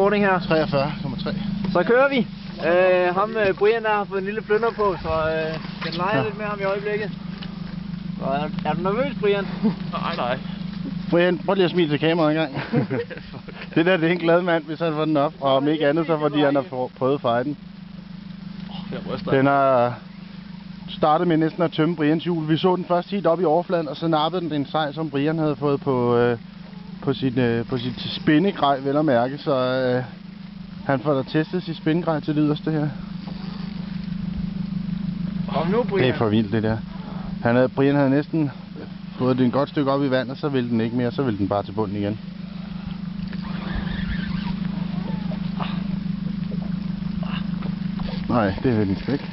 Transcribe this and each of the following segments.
recording her. 43,3. Så kører vi. Brian der har fået en lille flynder på, så den leger lidt med ham i øjeblikket. Så er du nervøs, Brian? Nej. Brian, prøv lige at smile til kameraet en gang. Det der, det er en glad mand, hvis han får den op. Og om ikke andet, så fordi han har prøvet fighten. Den har startet med næsten at tømme Brians hjul. Vi så den først helt op i overfladen, og så nappede den en sej, som Brian havde fået på sit spændegrej, vel at mærke. Så han får da testet sit spændegrej til det yderste her. Kom nu, Brian. Det er for vildt, det der. Brian havde næsten fået det et godt stykke op i vand, og så ville den ikke mere, så ville den bare til bunden igen. Nej, det vil den sgu ikke.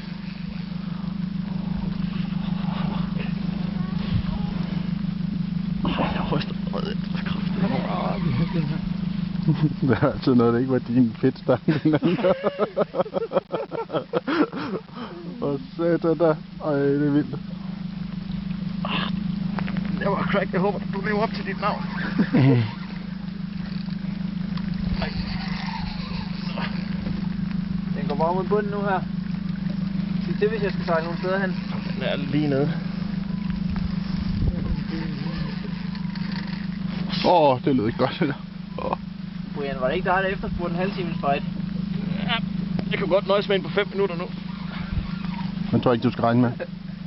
Jeg ryster rødt. Det er altid noget, der ikke var din fedtstang. Og satan da. Ej, det er vildt. Det var crack. Jeg håber, du lever op til dit navn. Den går bare mod bunden nu her. Sig til, hvis jeg skal sejle nogle steder hen. Den er lige nede. Det lød ikke godt, det der. Brian, var det ikke dig, der efterspurgte en halv times fight? Ja, jeg kan godt nøjes med en på 5 minutter nu. Men tror ikke, du skal regne med.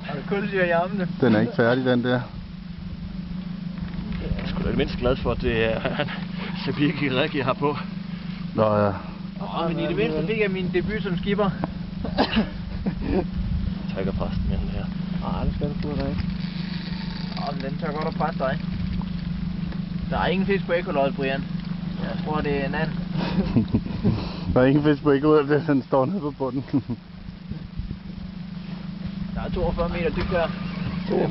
Har du kulsyre i armene? Den er ikke færdig, den der. Jeg er sgu da det mindst glad for, at det er Sabiki Ræk, jeg har på. Nå ja. Men i det mindste fik jeg min debut som skipper. Takker præsten med den her. Nej, det skal du sgu da ikke. Men den tør godt at presse dig. Der er ingen fisk på ekkoløjet, Brian. Jeg tror, det er en and. Der er ingen fisk på ekkoløjet, den står nede på bunden. Der er 42 meter dybt her.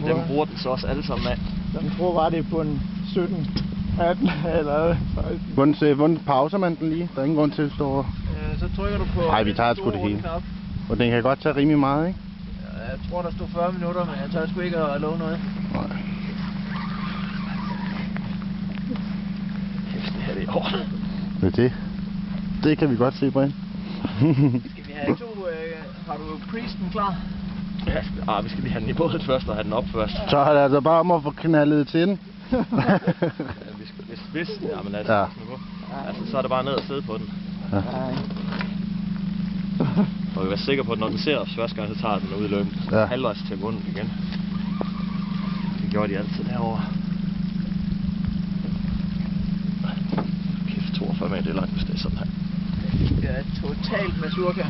Dem bruger den så også alle sammen af. Jeg tror bare, det er på en 17, 18 eller 16. Hvordan pauser man den lige? Der er ingen grund til at stå. Så trykker du på. Nej, vi tager sgu det hele. Og den kan godt tage rimelig meget, ikke? Ja, jeg tror, der stod 40 minutter, men jeg tør sgu ikke at love noget. Nej. Det her, det er hårdt. Det kan vi godt se, Brian. Skal vi have har du priesten klar? Ja, vi skal lige have den i båden først og have den op først. Så er det altså bare om at få knaldet til den. Hvis, jamen altså, ja. Så er det bare ned og sidde på den. Ja. For vi være sikre på, at når den ser os første gang, så tager den udløbet halvvejs til bunden igen. Det gjorde de altid derovre. Kæft, 42 meter, det er langt, hvis det er sådan her. Det er totalt mazurka.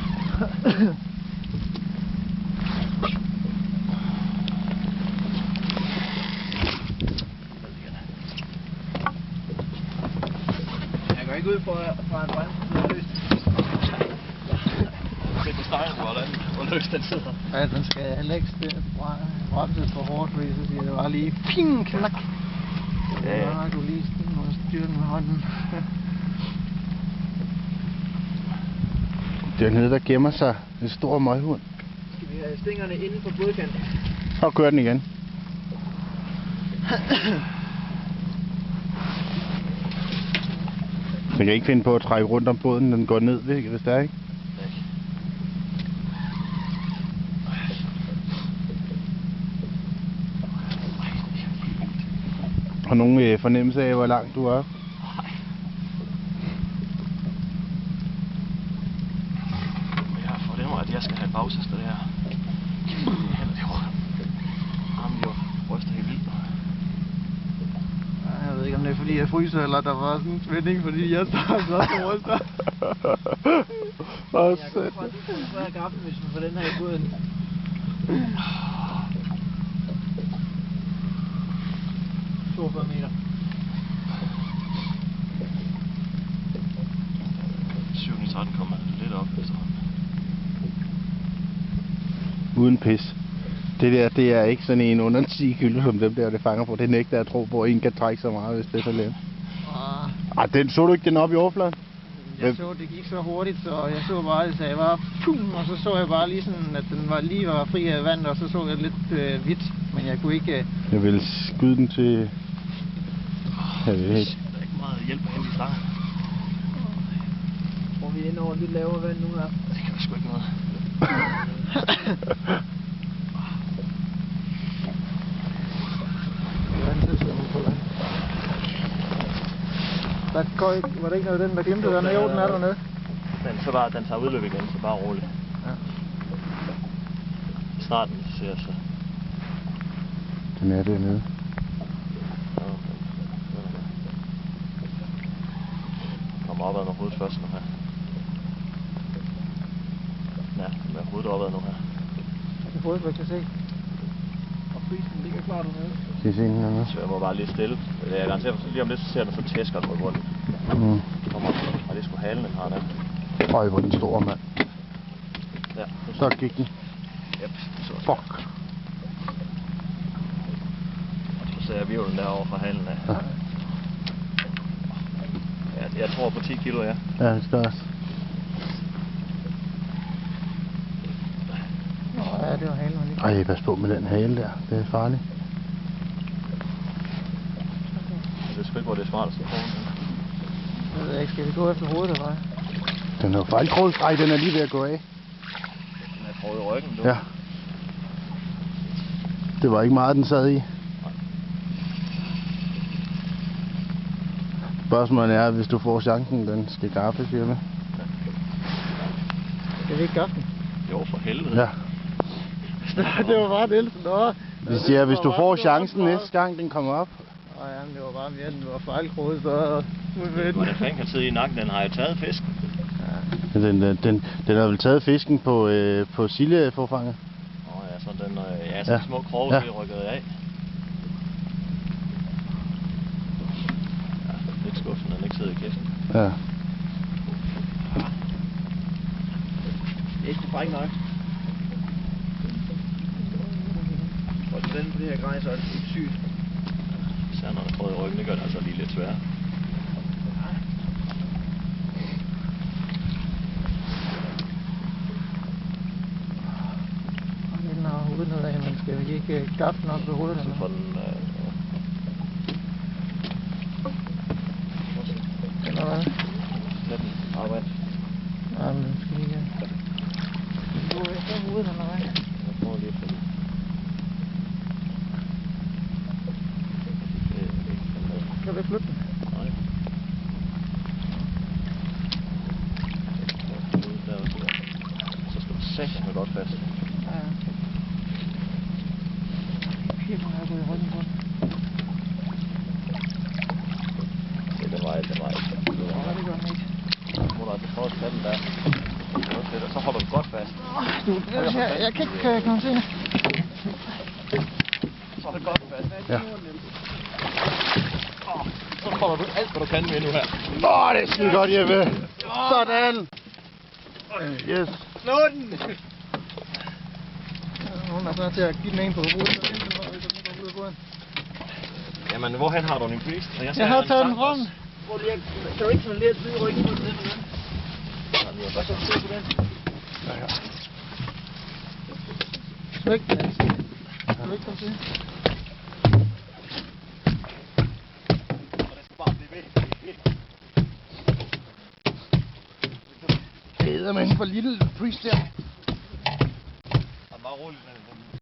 Jeg går ikke ud fra en bremse, der er løst. Se på steinen, hvor løst den sidder. Ja, den skal heller ikke bremses for hårdt, fordi så siger det bare lige ping, knak. Ja. Så har du lige styrt med hånden. Dernede der gemmer sig en stor møghund. Skal vi have stængerne inden for bådkanten? Og kører den igen. Den kan ikke finde på at trække rundt om båden, den går ned, hvis det er, ikke? Har nogen fornemmelse af, hvor langt du er? Jeg fornemmer, at jeg skal have pause efter det her. Armen jo ryster helt vildt. Jeg ved ikke, om det er fordi jeg fryser, eller der var sådan en spænding, fordi jeg starter så ryster. Åh, jeg går fra, at du får hver gaffel, hvis man får den her i båden. Meter. 7-13 kommer lidt op efterhånden. Uden pis. Det er ikke sådan en under 10 kilo som dem der, det fanger på. Det nægter jeg at tro på, at en kan trække så meget, hvis det er så let. Den så du ikke den op i overfladen? Jeg så, det gik så hurtigt, så jeg så bare, det sagde bare pum, og så jeg bare lige sådan, at den var fri af vand, og så jeg lidt hvidt, men jeg kunne ikke... Jeg ville skyde den til... Jeg ved ikke. Der er ikke meget hjælp at hente i stangen. Kommer vi ind over lidt lavere vand nu her? Det kan vi sgu ikke noget. Var det ikke noget af den, der glemte dernede? Jo, den er dernede. Den tager udløb igen, så bare roligt. Ja. Snart den ser så. Den er dernede. Ja, kommer opad med hovedet først nu her. Ja, med hovedet opad nu her. Det hovedet, hvad kan se. Og prisen ligger klart dernede. Skal I se den dernede? Så jeg må bare lige stille. Jeg garanterer, lige om lidt, så ser den, så tæsker den på grunden. Kommer og det skulle halen, den har der. Øj, hvor den store, mand. Ja. Så gik den. Yep. Fuck. Så ser jeg virvlen derovre fra halen af. Ja. Jeg tror på 10 kilo, ja. Ja, det skal også. Ja, det var halen, man ikke. Ej, pas på med den hale der. Det er farligt. Det er sgu ikke, hvor det er smart at få. Jeg ved ikke, skal vi gå efter hovedet eller hvad? Den er jo fejlkroget. Ej, den er lige ved at gå af. Den er kroget i ryggen, du. Ja. Det var ikke meget, den sad i. Spørgsmålet er, hvis du får chancen, den skal gaffe, siger du. Skal vi ikke gaffe den? Jo, for helvede. Ja. Det var bare Nielsen, nå. Vi siger, hvis du får chancen næste gang, den kommer op. Nej, jamen, det var bare mere, den var fejlkroget, så... Hvordan fanden kan sidde i nakken? Den har jo taget fisken. Ja. Den har vel taget fisken på sildeforfanget. Ja, så den, så de små kroge, de rykket af. Ja, lidt skuffende, den ikke sidder i kæften. Ja. Det er ikke fræk nok. Og den på det her grej, så er det sygt. Især når den er prøvet i ryggen, det gør det altså lige lidt sværere. Den har hovedet nedad, men skal vi ikke gaffe den op ved hovedet? Så får den... Eller hvad? Lad den arbejde. Ja, men skal vi ikke... Hvor er det hovedet, eller hvad? Jeg prøver lige at få den. Kan vi flytte den? Nej. Så skal du sætte den godt fast. Ja. Helt må jeg gå i ryggen på den. Se, det var ikke. Ja, det gør den ikke. Så må du altså prøve at tage den der. Så holder du godt fast. Jeg kan ikke komme til det. Så er det godt fast. Ja. Så holder du alt, hvad du kan med nu her. Det er skide godt, Jeppe. Sådan. Yes. Nå den! Nogen er snart til at give den en på hovedet. Jamen, hvorhen har du din pris? Jeg har taget den frem. Kan du ikke sådan lidt i ryggen på den? Hvad så se på den? Ja. Smæk den. Skal du ikke komme til? Det er med en for lille pris der. Bare roligt med den.